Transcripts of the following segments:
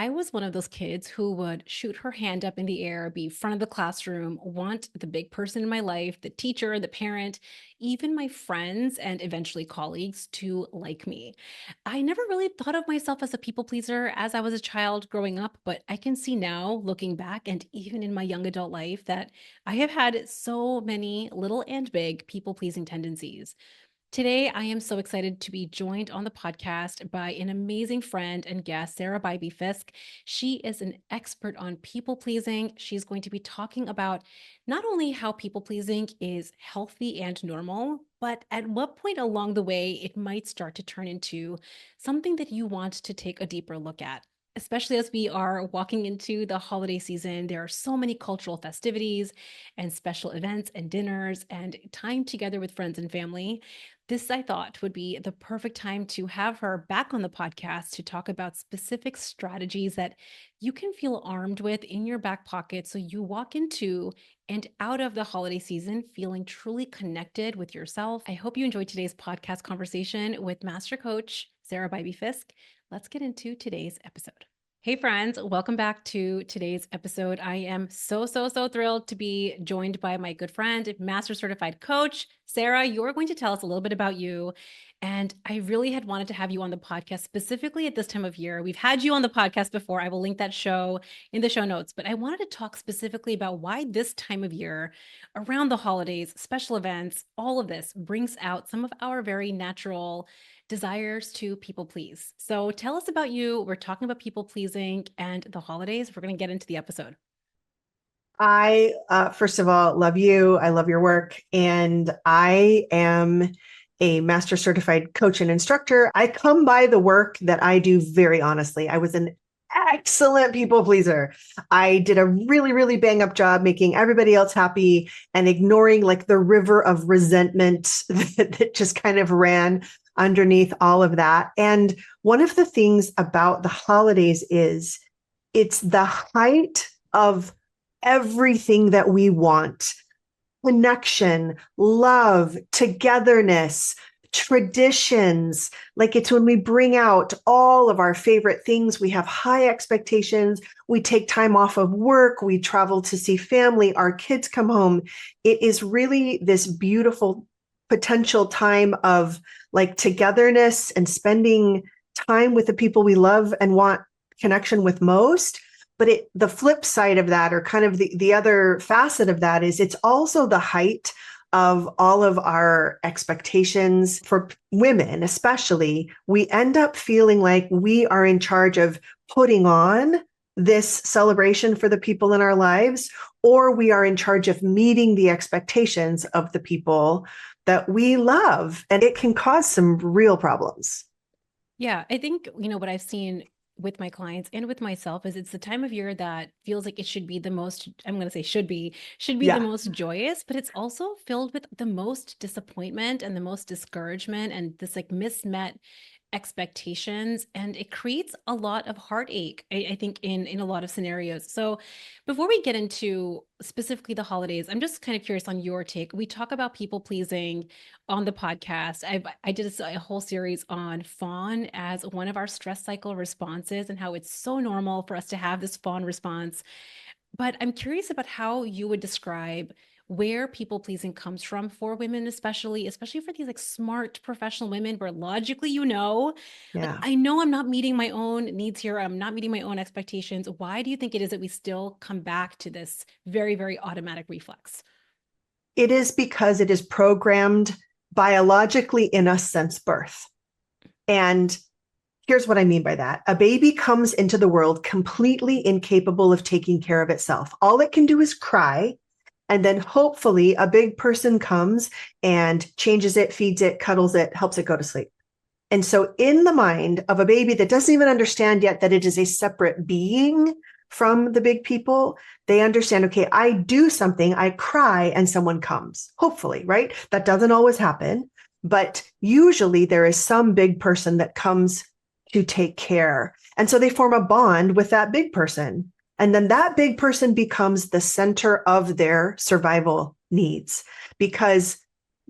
I was one of those kids who would shoot her hand up in the air, be front of the classroom, want the big person in my life, the teacher, the parent, even my friends, and eventually colleagues to like me. I never really thought of myself as a people pleaser as I was a child growing up, but I can see now, looking back, and even in my young adult life, that I have had so many little and big people pleasing tendencies. Today, I am so excited to be joined on the podcast by an amazing friend and guest, Sara Bybee Fisk. She is an expert on people pleasing. She's going to be talking about not only how people pleasing is healthy and normal, but at what point along the way it might start to turn into something that you want to take a deeper look at. Especially as we are walking into the holiday season, there are so many cultural festivities and special events and dinners and time together with friends and family. This, I thought, would be the perfect time to have her back on the podcast to talk about specific strategies that you can feel armed with in your back pocket so you walk into and out of the holiday season feeling truly connected with yourself. I hope you enjoyed today's podcast conversation with Master Coach Sara Bybee Fisk. Let's get into today's episode. Hey, friends, welcome back to today's episode. I am so thrilled to be joined by my good friend, Master Certified Coach. Sara, you're going to tell us a little bit about you. And I really had wanted to have you on the podcast specifically at this time of year. We've had you on the podcast before. I will link that show in the show notes, but I wanted to talk specifically about why this time of year, around the holidays, special events, all of this brings out some of our very natural desires to people please. So tell us about you. We're talking about people pleasing and the holidays. We're going to get into the episode. I, first of all, love you. I love your work. And I am a master certified coach and instructor. I come by the work that I do very honestly. I was an excellent people pleaser. I did a really bang up job making everybody else happy and ignoring like the river of resentment that just kind of ran underneath all of that. And one of the things about the holidays is it's the height of everything that we want: connection, love, togetherness, traditions. Like it's when we bring out all of our favorite things. We have high expectations. We take time off of work. We travel to see family. Our kids come home. It is really this beautiful potential time of like togetherness and spending time with the people we love and want connection with most. But the flip side of that, or kind of the other facet of that, is it's also the height of all of our expectations. For women, especially, we end up feeling like we are in charge of putting on this celebration for the people in our lives, or we are in charge of meeting the expectations of the people that we love. And it can cause some real problems. Yeah, I think, what I've seen with my clients and with myself is it's the time of year that feels like it should be the most, I'm going to say should be the Yeah. most joyous, but it's also filled with the most disappointment and the most discouragement and this like mismet expectations, and it creates a lot of heartache, I think, in a lot of scenarios. So before we get into specifically the holidays, I'm just kind of curious on your take. We talk about people pleasing on the podcast. I did a whole series on fawn as one of our stress cycle responses and how it's so normal for us to have this fawn response. But I'm curious about how you would describe where people pleasing comes from for women, especially for these like smart professional women where logically, like Yeah. I know I'm not meeting my own needs here. I'm not meeting my own expectations. Why do you think it is that we still come back to this very automatic reflex? It is because it is programmed biologically in us since birth. And here's what I mean by that. A baby comes into the world completely incapable of taking care of itself. All it can do is cry. And then hopefully a big person comes and changes it, feeds it, cuddles it, helps it go to sleep. And so in the mind of a baby that doesn't even understand yet that it is a separate being from the big people, they understand, okay, I do something, I cry, and someone comes, hopefully, right? That doesn't always happen, but usually there is some big person that comes to take care. And so they form a bond with that big person. And then that big person becomes the center of their survival needs, because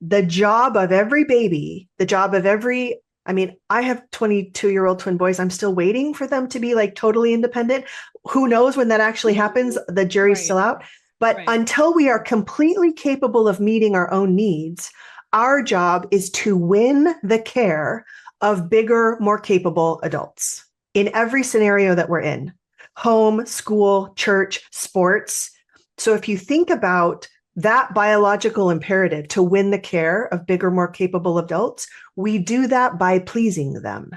the job of every baby, the job of every I mean, I have 22-year-old twin boys. I'm still waiting for them to be like totally independent. Who knows when that actually happens? The jury's still Right. out. But Right. until we are completely capable of meeting our own needs, our job is to win the care of bigger, more capable adults in every scenario that we're in: home, school, church, sports. So if you think about that biological imperative to win the care of bigger, more capable adults, we do that by pleasing them.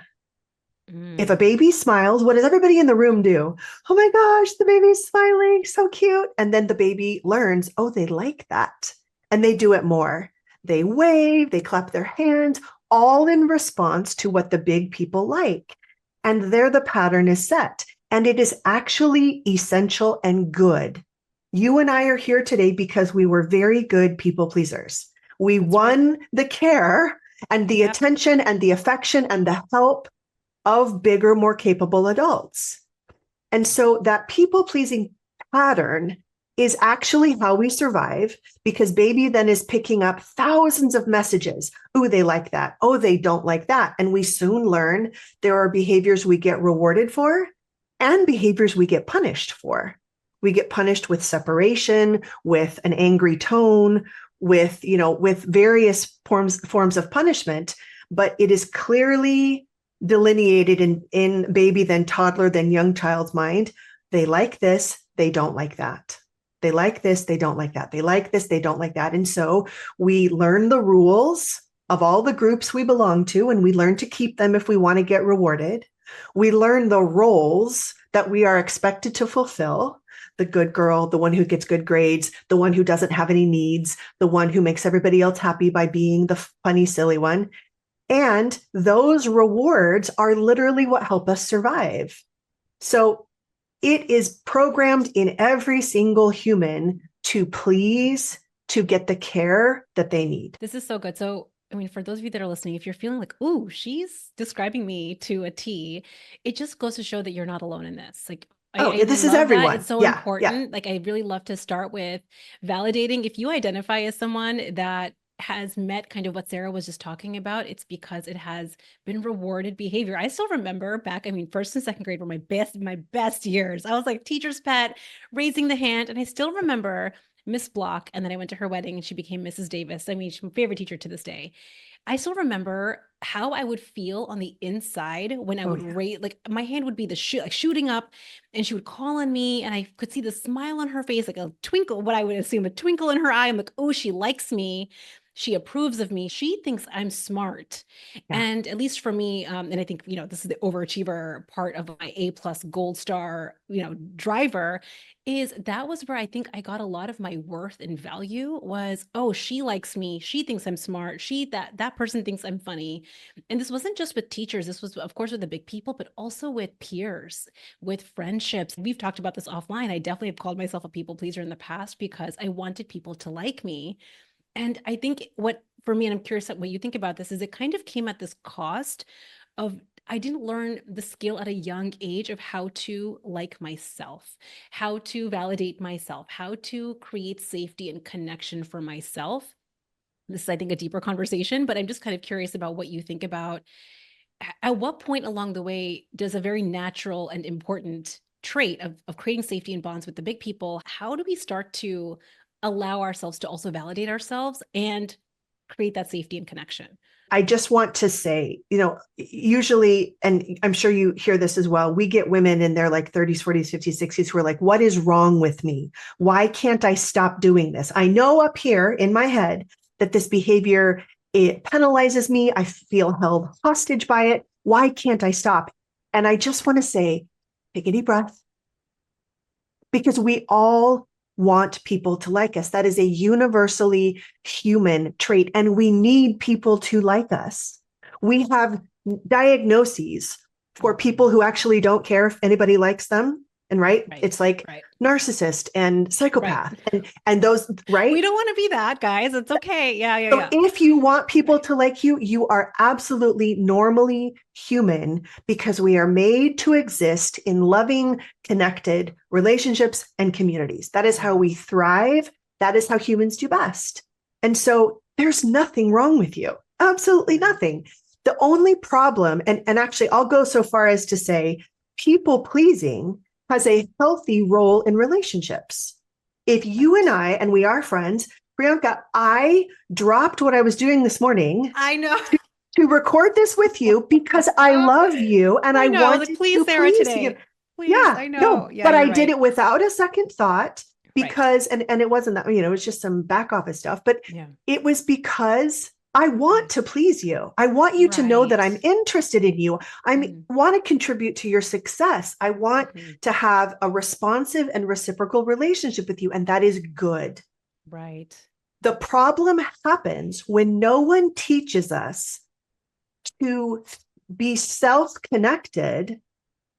If a Mm. baby smiles, what does everybody in the room do? Oh my gosh, the baby's smiling, so cute. And then the baby learns, oh, they like that. And they do it more. They wave, they clap their hands, all in response to what the big people like. And there the pattern is set. And it is actually essential and good. You and I are here today because we were very good people pleasers. We That's right. won the care and the Yep. attention and the affection and the help of bigger, more capable adults. And so that people pleasing pattern is actually how we survive, because baby then is picking up thousands of messages. Oh, they like that. Oh, they don't like that. And we soon learn there are behaviors we get rewarded for and behaviors we get punished for. We get punished with separation, with an angry tone, with various forms of punishment, but it is clearly delineated in baby, then toddler, then young child's mind. They like this, they don't like that. They like this, they don't like that. They like this, they don't like that. And so we learn the rules of all the groups we belong to, and we learn to keep them if we want to get rewarded. We learn the roles that we are expected to fulfill: the good girl, the one who gets good grades, the one who doesn't have any needs, the one who makes everybody else happy by being the funny, silly one. And those rewards are literally what help us survive. So it is programmed in every single human to please, to get the care that they need. This is so good. So, I mean, for those of you that are listening, if you're feeling like, "Ooh, she's describing me to a T," it just goes to show that you're not alone in this. Like, Oh, I this is love that. It's everyone. so Yeah, yeah. important. Like, I really love to start with validating. If you identify as someone that has met kind of what Sarah was just talking about, it's because it has been rewarded behavior. I still remember back, I mean, first and second grade were my best years. I was like teacher's pet, raising the hand, and I still remember Miss Block, and then I went to her wedding and she became Mrs. Davis. I mean, she's my favorite teacher to this day. I still remember how I would feel on the inside when I Oh, would yeah. rate, like my hand would be like shooting up, and she would call on me, and I could see the smile on her face, like a twinkle, what I would assume a twinkle in her eye. I'm like, oh, she likes me. She approves of me. She thinks I'm smart. Yeah. And at least for me, and I think, this is the overachiever part of my A plus gold star, driver, is that was where I think I got a lot of my worth and value was, oh, she likes me. She thinks I'm smart. That person thinks I'm funny. And this wasn't just with teachers. This was, of course, with the big people, but also with peers, with friendships. We've talked about this offline. I definitely have called myself a people pleaser in the past because I wanted people to like me. And I think what for me, and I'm curious what you think about this, is it kind of came at this cost of I didn't learn the skill at a young age of how to like myself, how to validate myself, how to create safety and connection for myself. This is, I think, a deeper conversation, but I'm just kind of curious about what you think about at what point along the way does a very natural and important trait of creating safety and bonds with the big people, how do we start to allow ourselves to also validate ourselves and create that safety and connection? I just want to say, usually, and I'm sure you hear this as well, we get women in their like 30s, 40s, 50s, 60s who are like, what is wrong with me? Why can't I stop doing this? I know up here in my head that this behavior, it penalizes me. I feel held hostage by it. Why can't I stop? And I just want to say, take a deep breath, because we all want people to like us. That is a universally human trait, and we need people to like us. We have diagnoses for people who actually don't care if anybody likes them. And right, Right, it's like right, narcissist and right. psychopath and those, We right? don't want to be that, guys. It's okay. Yeah, yeah, So yeah. if you want people Right. to like you, you are absolutely normally human, because we are made to exist in loving, connected relationships and communities. That is how we thrive. That is how humans do best. And so there's nothing wrong with you. Absolutely nothing. The only problem, and actually, I'll go so far as to say, people pleasing has a healthy role in relationships. If you and I, and we are friends, Priyanka, I dropped what I was doing this morning I know. to record this with you because I love you and I I know. Like, wanted please, to Sarah, please you. today. Please. Yeah, I know. no, Yeah, but you're I did right. it without a second thought Right. because, and it wasn't that, it was just some back office stuff, but Yeah. it was because I want to please you. I want you to know that Right. I'm interested in you. I Mm, want to contribute to your success. I want mhm. to have a responsive and reciprocal relationship with you, and that is good. Right. The problem happens when no one teaches us to be self connected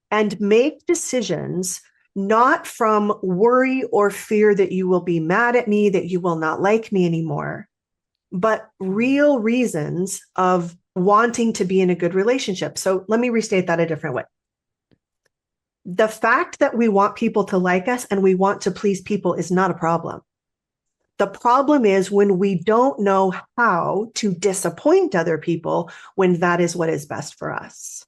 and make decisions not from worry or fear that you will be mad at me, that you will not like me anymore, but Mm, real reasons of wanting to be in a good relationship. So let me restate that a different way. The fact that we want people to like us and we want to please people is not a problem. The problem is when we don't know how to disappoint other people when that is what is best for us.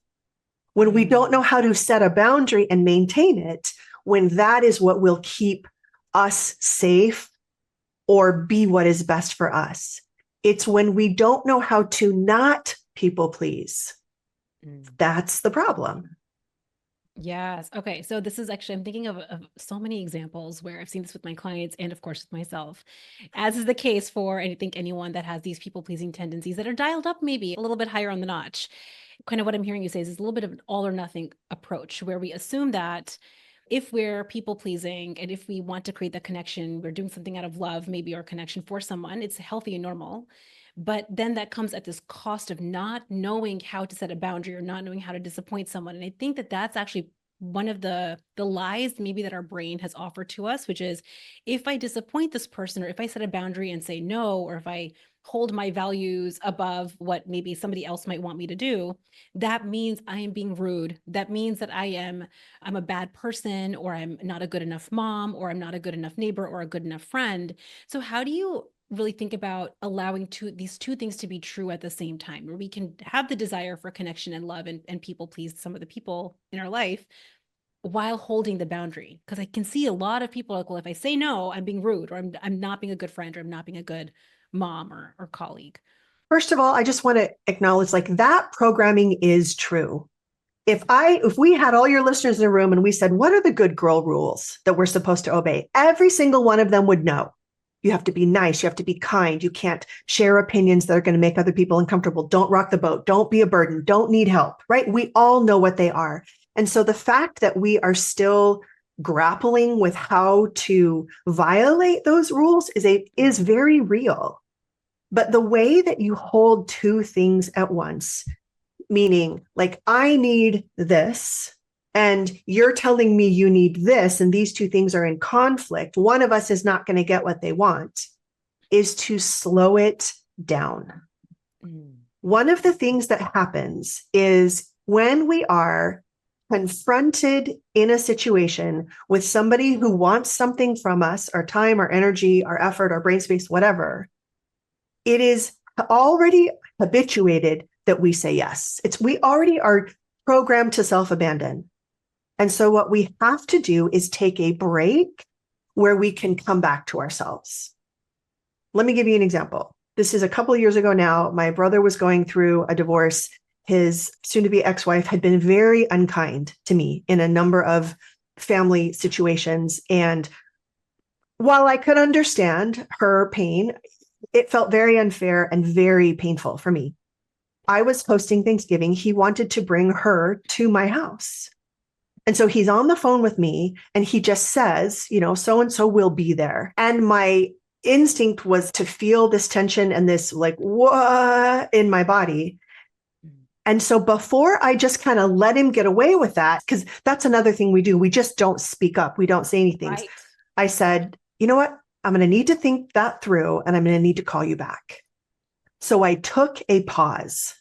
When we don't know mm, how to set a boundary and maintain it, when that is what will keep us safe or be what is best for us. It's when we don't know how to not people please. mm. That's the problem. Yes. Okay. So this is actually, I'm thinking of so many examples where I've seen this with my clients and, of course, with myself, as is the case for, I think, anyone that has these people pleasing tendencies that are dialed up maybe a little bit higher on the notch. Kind of what I'm hearing you say is a little bit of an all or nothing approach where we assume that if we're people pleasing and if we want to create that connection, we're doing something out of love, maybe our connection for someone, it's healthy and normal. But then that comes at this cost of not knowing how to set a boundary or not knowing how to disappoint someone. And I think that that's actually one of the lies maybe that our brain has offered to us, which is if I disappoint this person or if I set a boundary and say no, or if I hold my values above what maybe somebody else might want me to do, that means I am being rude. That means that I'm a bad person, or I'm not a good enough mom, or I'm not a good enough neighbor, or a good enough friend. So how do you really think about allowing these two things to be true at the same time, where we can have the desire for connection and love and people please some of the people in our life while holding the boundary? Because I can see a lot of people like, well, if I say no, I'm being rude, or I'm not being a good friend, or I'm not being a good mom or colleague. First of all, I just want to acknowledge like that programming is true. If we had all your listeners in a room and we said, what are the good girl rules that we're supposed to obey? Every single one of them would know. You have to be nice. You have to be kind. You can't share opinions that are going to make other people uncomfortable. Don't rock the boat. Don't be a burden. Don't need help, right? We all know what they are. And so the fact that we are still grappling with how to violate those rules is very real. But the way that you hold two things at once, meaning like I need this and you're telling me you need this, and these two things are in conflict, one of us is not going to get what they want, is to slow it down. Mm, One of the things that happens is when we are confronted in a situation with somebody who wants something from us, our time, our energy, our effort, our brain space, whatever, it is already habituated that we say yes. We already are programmed to self-abandon. And so what we have to do is take a break where we can come back to ourselves. Let me give you an example. This is a couple of years ago now. My brother was going through a divorce. His soon-to-be ex-wife had been very unkind to me in a number of family situations. And while I could understand her pain, it felt very unfair and very painful for me. I was hosting Thanksgiving. He wanted to bring her to my house. And so he's on the phone with me and he just says, so and so will be there. And my instinct was to feel this tension and this like, what in my body. mm. And so before I just kind of let him get away with that, because that's another thing we do, we just don't speak up, we don't say anything. Right. I said, you know what? I'm going to need to think that through and I'm going to need to call you back. So I took a pause.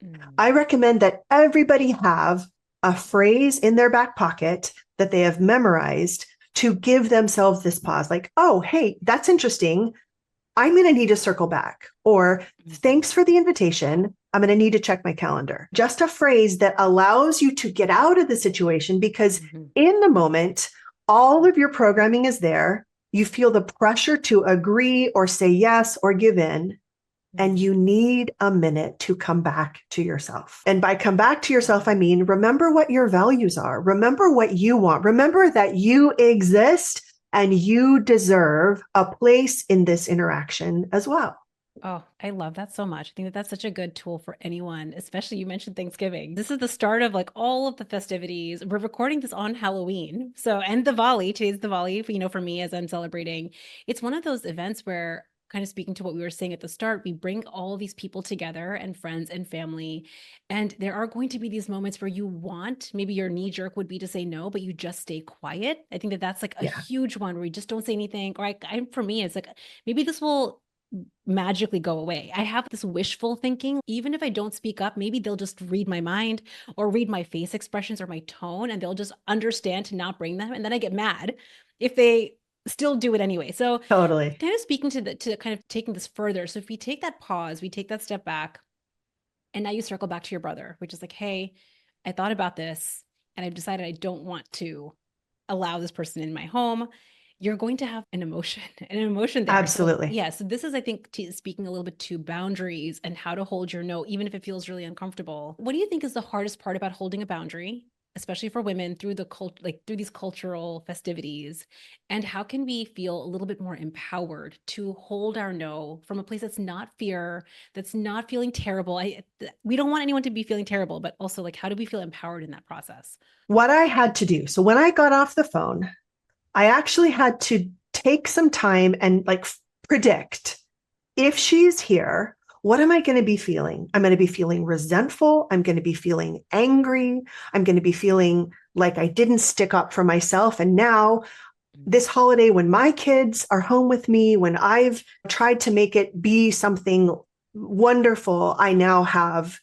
Mm, I recommend that everybody have a phrase in their back pocket that they have memorized to give themselves this pause. Like, oh, hey, that's interesting. I'm going to need to circle back, or Mhm. thanks for the invitation. I'm going to need to check my calendar. Just a phrase that allows you to get out of the situation because Mhm. in the moment, all of your programming is there. You feel the pressure to agree or say yes or give in. And Mhm. you need a minute to come back to yourself. And by come back to yourself, Yeah. I mean, remember what your values are. Remember what you want. Remember that you exist and you deserve a place in this interaction as well. Oh, I love that so much. I think that that's such a good tool for anyone, especially you mentioned Thanksgiving. This is the start of like all of the festivities. We're recording this on Halloween. So, and Diwali, today's Diwali, for me as I'm celebrating. It's one of those events where, kind of speaking to what we were saying at the start, we bring all these people together and friends and family. And there are going to be these moments where you want, maybe your knee jerk would be to say no, but you just stay quiet. I think that that's like a Yeah, huge one where you just don't say anything. Or for me, it's like, maybe this will magically go away. I have this wishful thinking. Even if I don't speak up, maybe they'll just read my mind or read my face expressions or my tone, and they'll just understand to not bring them. And then I get mad if they still do it anyway. So totally. kind of speaking to kind of taking this further. So if we take that pause, we take that step back, and now you circle back to your brother, which is like, hey, I thought about this and I've decided I don't want to allow this person in my home. You're going to have an emotion there. So, Absolutely. yeah, so this is, I think, speaking a little bit to boundaries and how to hold your no, even if it feels really uncomfortable. What do you think is the hardest part about holding a boundary, especially for women through through these cultural festivities? And how can we feel a little bit more empowered to hold our no from a place that's not fear, that's not feeling terrible? We don't want anyone to be feeling terrible, but also like, how do we feel empowered in that process? What I had to do. So when I got off the phone, I actually had to take some time and like predict if she's here, what am I going to be feeling? I'm going to be feeling resentful. I'm going to be feeling angry. I'm going to be feeling like I didn't stick up for myself. And now, this holiday, when my kids are home with me, when I've tried to make it be something wonderful, I now have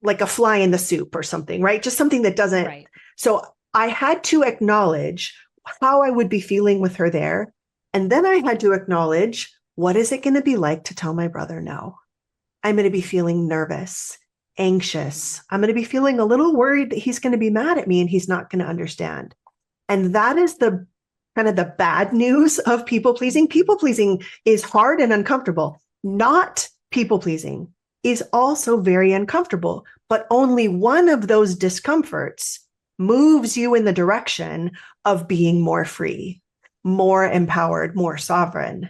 like a fly in the soup or something, right? Just something that doesn't. Right. So I had to acknowledge how I would be feeling with her there. And then I had to acknowledge what is it going to be like to tell my brother no? I'm going to be Mm-hmm. feeling nervous, Mm-hmm. anxious. I'm going to be feeling a little worried that he's going to be mad at me and he's not going to understand. And that is the kind of the bad news of people pleasing. Mm-hmm. People pleasing is hard and uncomfortable. Not people pleasing is also very uncomfortable, but only one of those discomforts moves you in the direction of being more free, more empowered, more sovereign.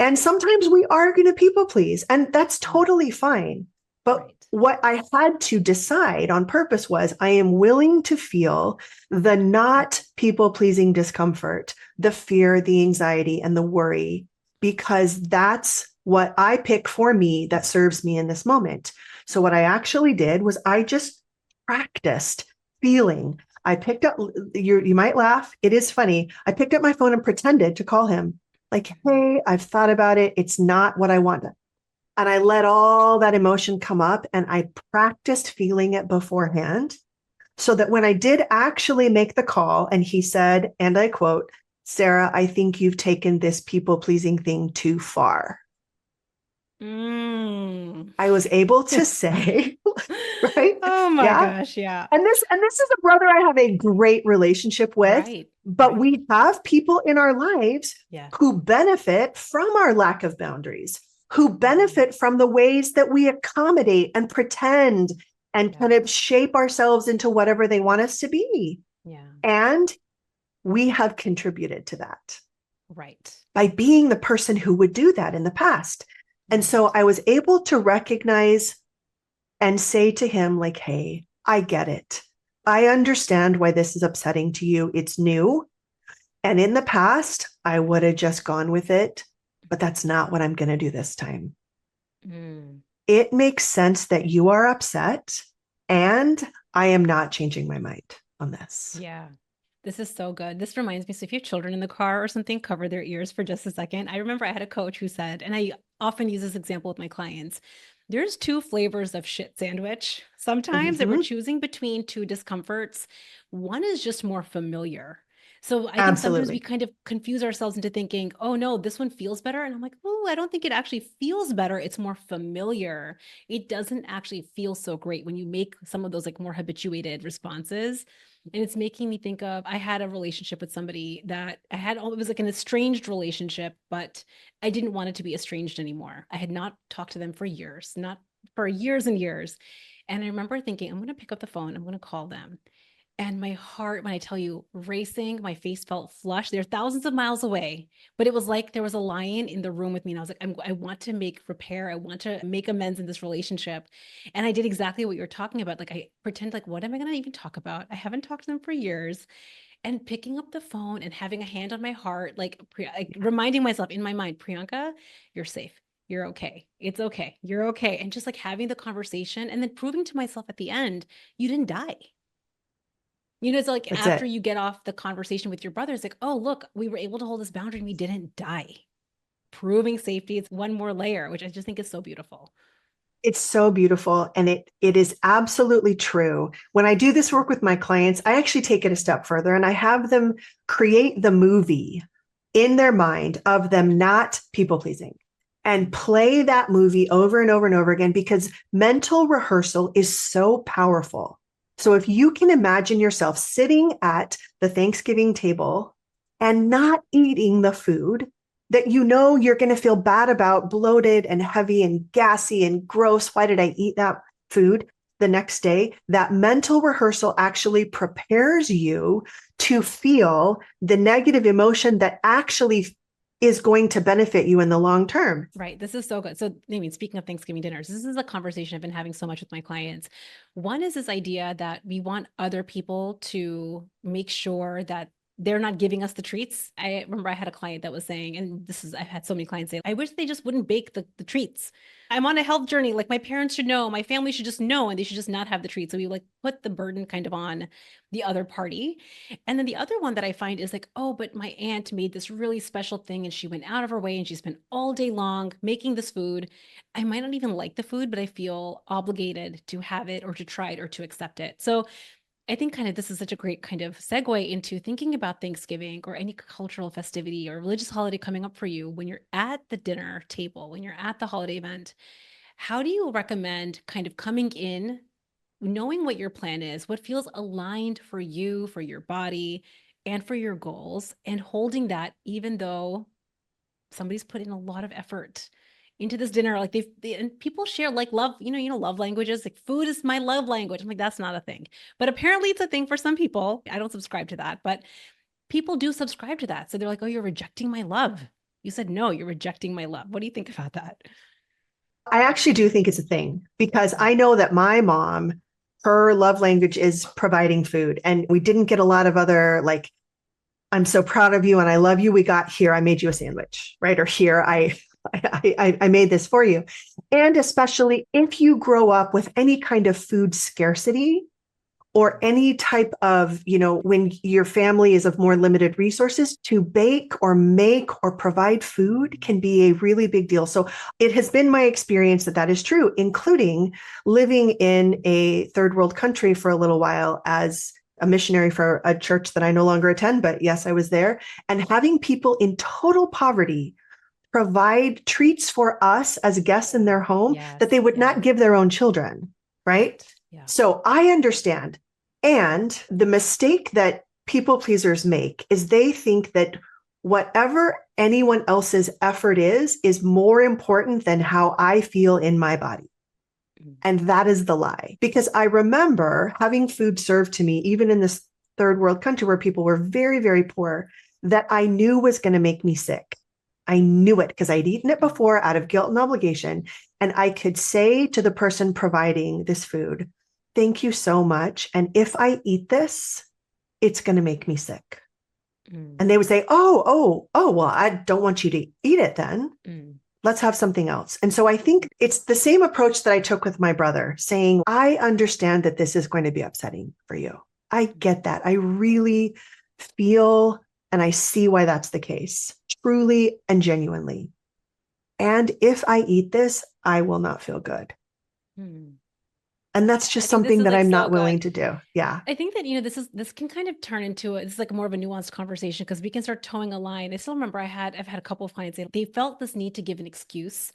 And sometimes we are going to people please, and that's Mm-hmm. totally fine. But Right. what I had to decide on purpose was I am willing to feel the not people pleasing discomfort, the fear, the anxiety, and the worry, because that's what I pick for me that serves me in this moment. So, what I actually did was I just practiced feeling. I picked up, you might laugh. It is funny. I picked up my phone and pretended to call him like, Mm-hmm. hey, I've thought about it. It's not what I want. And I let all that emotion come up and I practiced feeling it beforehand so that when I did actually make the call and he said, and I quote, Sarah, I think you've taken this people pleasing thing too far. Mm. I was able to say, right? Oh my Yeah. gosh, yeah. And this is a brother I have a great relationship with, Right, but right. we have people in our lives Yeah. who benefit from our lack of boundaries, who Mhm. benefit from the ways that we accommodate and pretend and Yeah, kind of shape ourselves into whatever they want us to be. yeah, And we have contributed to that right, by being the person who would do that in the past. And so right. I was able to recognize and say to him, like, hey, I get it. I understand why this is upsetting to you. It's new. And in the past, I would have just gone with it, but that's not what I'm going to do this time. Mm, It makes sense that you are upset, and I am not changing my mind on this. yeah. This is so good. This reminds me, so if you have children in the car or something, cover their ears for just a second. I remember I had a coach who said, and I often use this example with my clients, there's two flavors of shit sandwich. Sometimes that we're Mm-hmm. choosing between two discomforts. One is just more familiar. So I think sometimes we Absolutely. kind of confuse ourselves into thinking, oh no, this one feels better. And I'm like, oh, I don't think it actually feels better. It's more familiar. It doesn't actually feel so great when you make some of those like more habituated responses. And it's making me think of, I had a relationship with somebody that it was like an estranged relationship, but I didn't want it to be estranged anymore. I had not talked to them for years, not for years and years. And I remember thinking, I'm going to pick up the phone, I'm going to call them. And my heart, when I tell you, racing, my face felt flush. They're thousands of miles away, but it was like there was a lion in the room with me. And I was like, I want to make repair. I want to make amends in this relationship. And I did exactly what you're talking about. Like, I pretend, like, what am I going to even talk about? I haven't talked to them for years. And picking up the phone and having a hand on my heart, like reminding myself in my mind, Priyanka, you're safe. You're okay. It's okay. You're okay. And just like having the conversation and then proving to myself at the end, you didn't die. It's like That's after it. you get off the conversation with your brother, it's like, oh, look, we were able to hold this boundary and we didn't die. Proving safety, it's one more layer, which I just think is so beautiful. It's so beautiful. And it is absolutely true. When I do this work with my clients, I actually take it a step further and I have them create the movie in their mind of them not people pleasing and play that movie over and over and over again because mental rehearsal is so powerful. So if you can imagine yourself sitting at the Thanksgiving table and not eating the food that you know you're going to feel bad about, bloated and heavy and gassy and gross. Why did I eat that food the next day? That mental rehearsal actually prepares you to feel the negative emotion that actually is going to benefit you in the long term. Right. This is so good. So, I mean, speaking of Thanksgiving dinners, this is a conversation I've been having so much with my clients. One is this idea that we want other people to make sure that they're not giving us the treats. I remember I had a client that was saying, and I've had so many clients say, I wish they just wouldn't bake the treats. I'm on a health journey. Like my parents should know, my family should just know, and they should just not have the treats. So we like put the burden kind of on the other party. And then the other one that I find is like, oh, but my aunt made this really special thing and she went out of her way and she spent all day long making this food. I might not even like the food, but I feel obligated to have it or to try it or to accept it. So I think kind of this is such a great kind of segue into thinking about Thanksgiving or any cultural festivity or religious holiday coming up for you when you're at the dinner table, when you're at the holiday event. How do you recommend kind of coming in, knowing what your plan is, what feels aligned for you, for your body, and for your goals, and holding that even though somebody's put in a lot of effort into this dinner? Like and people share like love, love languages. Like food is my love language. I'm like, that's not a thing. But apparently it's a thing for some people. I don't subscribe to that, but people do subscribe to that. So they're like, oh, you're rejecting my love. You said no, you're rejecting my love. What do you think about that? I actually do think it's a thing because I know that my mom, her love language is providing food. And we didn't get a lot of other like, I'm so proud of you and I love you. We got here, I made you a sandwich, right? Or here, I made this for you. And especially if you grow up with any kind of food scarcity, or any type of, when your family is of more limited resources, to bake or make or provide food can be a really big deal. So it has been my experience that that is true, including living in a third world country for a little while as a missionary for a church that I no longer attend, but yes, I was there, and having people in total poverty provide treats for us as guests in their home that Yes. they would Yeah. not give their own children, right? Yeah. So I understand. And the mistake that people pleasers make is they think that whatever anyone else's effort is more important than how I feel in my body. Mm. And that is the lie. Because I remember having food served to me, even in this third world country where people were very, very poor, that I knew was going to make me sick. I knew it because I'd eaten it before out of guilt and obligation. And I could say to the person providing this food, thank you so much. And if I eat this, it's going to make me sick. Mm. And they would say, oh, well, I don't want you to eat it then. Mm. Let's have something else. And so I think it's the same approach that I took with my brother, saying, I understand that this is going to be upsetting for you. I get that. I really feel and I see why that's the case, truly and genuinely. And if I eat this, I will not feel good. Mm. And that's I just think this something is that like I'm so not willing good. to do. Yeah. I think that, this can kind of turn into it's like more of a nuanced conversation because we can start towing a line. I still remember I've had a couple of clients say they felt this need to give an excuse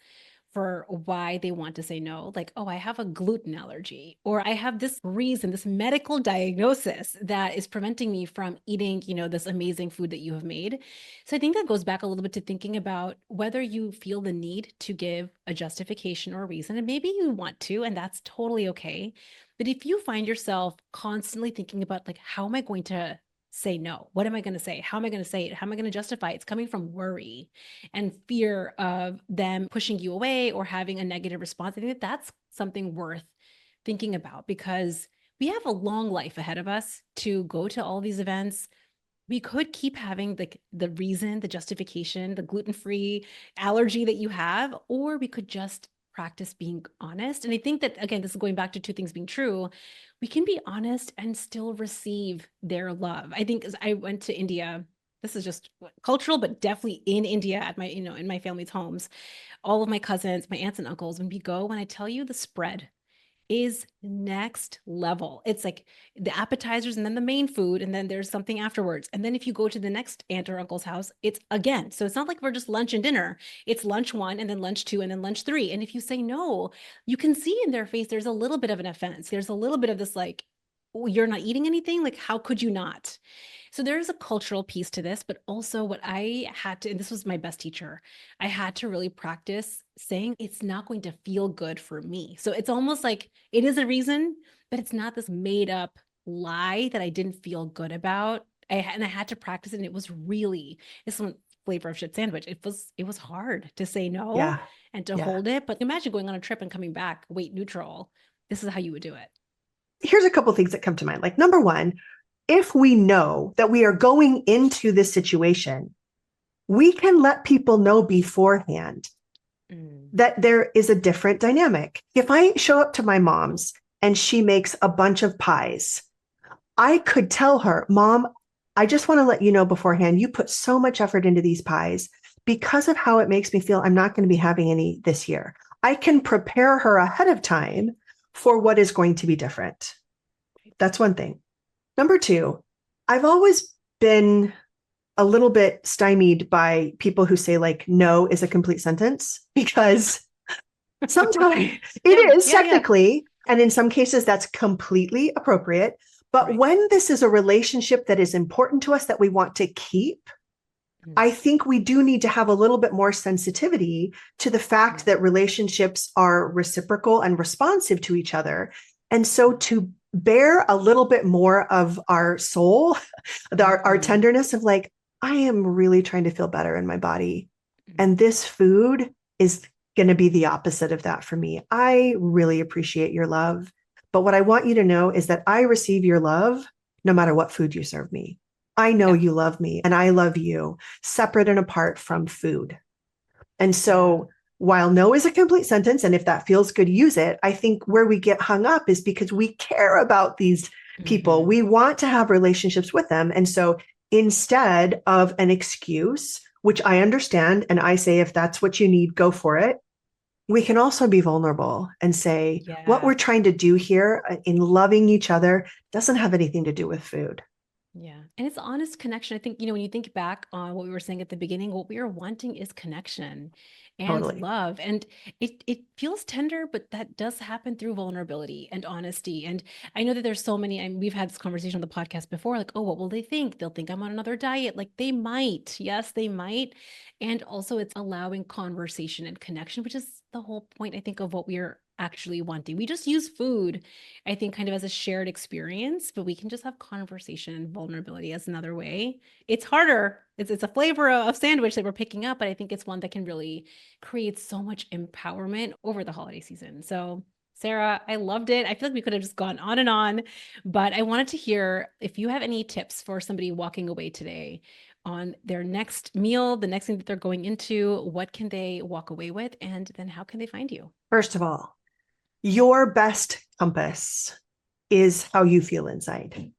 for why they want to say no. Like, oh, I have a gluten allergy, or I have this reason, this medical diagnosis that is preventing me from eating, this amazing food that you have made. So I think that goes back a little bit to thinking about whether you feel the need to give a justification or a reason. And maybe you want to, and that's totally okay. But if you find yourself constantly thinking about, like, how am I going to say no? What am I going to say? How am I going to say it? How am I going to justify it? It's coming from worry and fear of them pushing you away or having a negative response. I think that that's something worth thinking about because we have a long life ahead of us to go to all these events. We could keep having the reason, the justification, the gluten-free allergy that you have, or we could just practice being honest. And I think that, again, this is going back to two things being true. We can be honest and still receive their love. I think as I went to India, this is just cultural, but definitely in India at my, in my family's homes, all of my cousins, my aunts and uncles, when I tell you the spread is next level. It's like the appetizers and then the main food, and then there's something afterwards. And then if you go to the next aunt or uncle's house, it's again. So it's not like we're just lunch and dinner. It's lunch one, and then lunch two, and then lunch three. And if you say no, you can see in their face there's a little bit of an offense. There's a little bit of this like, oh, you're not eating anything? Like, how could you not? So there's a cultural piece to this, but also what I had to, and this was my best teacher, I had to really practice saying it's not going to feel good for me. So it's almost like it is a reason, but it's not this made up lie that I didn't feel good about. And I had to practice it. And it was really, this one flavor of shit sandwich. It was hard to say no Yeah. and to Yeah. hold it. But imagine going on a trip and coming back weight neutral. This is how you would do it. Here's a couple things that come to mind. Like, number one, if we know that we are going into this situation, we can let people know beforehand Mm. that there is a different dynamic. If I show up to my mom's and she makes a bunch of pies, I could tell her, Mom, I just want to let you know beforehand, you put so much effort into these pies. Because of how it makes me feel, I'm not going to be having any this year. I can prepare her ahead of time for what is going to be different. That's one thing. Number two, I've always been a little bit stymied by people who say like no is a complete sentence because sometimes Yeah, it is yeah, yeah. technically, and in some cases that's completely appropriate. But Right. when this is a relationship that is important to us that we want to keep, Mm. I think we do need to have a little bit more sensitivity to the fact Yeah. that relationships are reciprocal and responsive to each other. And so to bear a little bit more of our soul, our Mm-hmm. tenderness of like, I am really trying to feel better in my body. Mm. And this food is going to be the opposite of that for me. I really appreciate your love. But what I want you to know is that I receive your love no matter what food you serve me. I know Yeah. you love me and I love you, separate and apart from food. And Yeah. so while no is a complete sentence, and if that feels good, use it, I think where we get hung up is because we care about these people. Mm-hmm. We want to have relationships with them. And so instead of an excuse, which I understand, and I say, if that's what you need, go for it, we can also be vulnerable and say, what we're Yeah. trying to do here in loving each other doesn't have anything to do with food. Yeah. And it's honest connection. I think, when you think back on what we were saying at the beginning, what we are wanting is connection and Totally. love. And it feels tender, but that does happen through vulnerability and honesty. And I know that there's so many, and we've had this conversation on the podcast before, like, oh, what will they think? They'll think I'm on another diet. Like they might. Yes, they might. And also it's allowing conversation and connection, which is the whole point, I think, of what we're actually wanting. We just use food, I think, kind of as a shared experience, but we can just have conversation and vulnerability as another way. It's harder. It's a flavor of sandwich that we're picking up, but I think it's one that can really create so much empowerment over the holiday season. So, Sara, I loved it. I feel like we could have just gone on, but I wanted to hear if you have any tips for somebody walking away today on their next meal, the next thing that they're going into, what can they walk away with, and then how can they find you? First of all, your best compass is how you feel inside.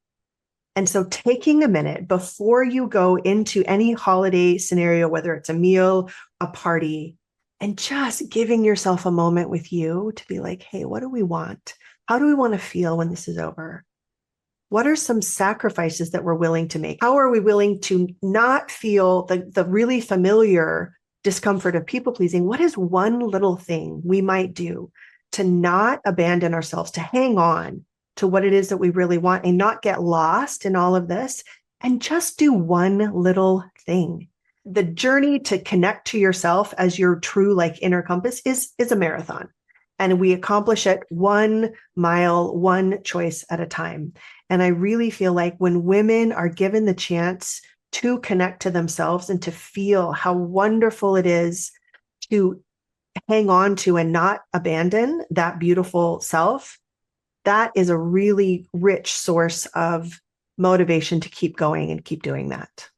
And so taking a minute before you go into any holiday scenario, whether it's a meal, a party, and just giving yourself a moment with you to be like, hey, what do we want? How do we want to feel when this is over? What are some sacrifices that we're willing to make? How are we willing to not feel the really familiar discomfort of people pleasing? What is one little thing we might do to not abandon ourselves, to hang on to what it is that we really want and not get lost in all of this and just do one little thing? The journey to connect to yourself as your true like inner compass is a marathon. And we accomplish it 1 mile, one choice at a time. And I really feel like when women are given the chance to connect to themselves and to feel how wonderful it is to hang on to and not abandon that beautiful self, that is a really rich source of motivation to keep going and keep doing that.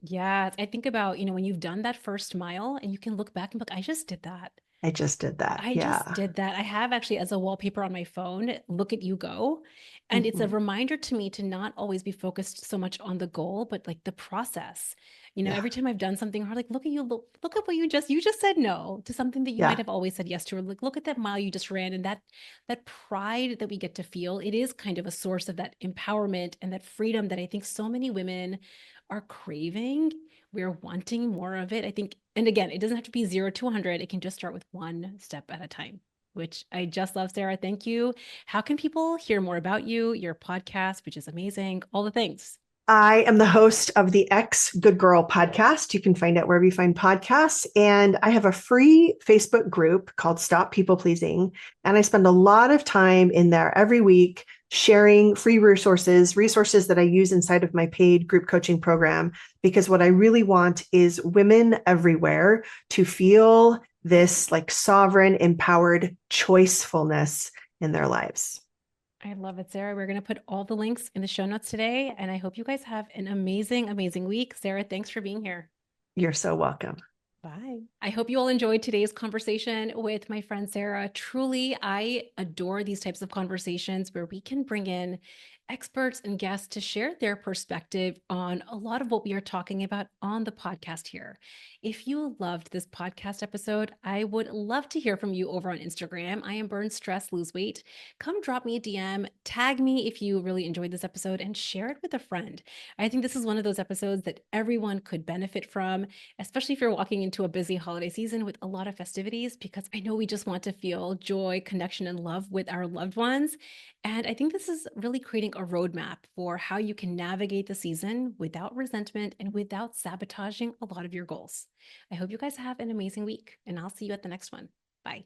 Yeah, I think about, when you've done that first mile and you can look back and be like, I just did that. I just did that. I just Yeah. did that. I have actually as a wallpaper on my phone, look at you go. And it's a Mm-hmm. reminder to me to not always be focused so much on the goal, but like the process. Yeah. Every time I've done something hard, like look at you, look at what you just said no to something that you might Yeah. have always said yes to, or like look at that mile you just ran. And that pride that we get to feel, it is kind of a source of that empowerment and that freedom that I think so many women are craving. We're wanting more of it. I think, and again, it doesn't have to be 0 to 100. It can just start with one step at a time, which I just love, Sarah. Thank you. How can people hear more about you, your podcast, which is amazing, all the things? I am the host of the Ex Good Girl podcast. You can find it wherever you find podcasts. And I have a free Facebook group called Stop People Pleasing. And I spend a lot of time in there every week sharing free resources that I use inside of my paid group coaching program. Because what I really want is women everywhere to feel this like sovereign, empowered choicefulness in their lives. I love it, Sarah. We're going to put all the links in the show notes today. And I hope you guys have an amazing, amazing week. Sarah, thanks for being here. You're so welcome. Bye. I hope you all enjoyed today's conversation with my friend Sarah. Truly, I adore these types of conversations where we can bring in experts and guests to share their perspective on a lot of what we are talking about on the podcast here. If you loved this podcast episode, I would love to hear from you over on Instagram. I am Burn Stress Lose Weight. Come drop me a DM, tag me if you really enjoyed this episode, and share it with a friend. I think this is one of those episodes that everyone could benefit from, especially if you're walking into a busy holiday season with a lot of festivities, because I know we just want to feel joy, connection, and love with our loved ones. And I think this is really creating a roadmap for how you can navigate the season without resentment and without sabotaging a lot of your goals. I hope you guys have an amazing week, and I'll see you at the next one. Bye.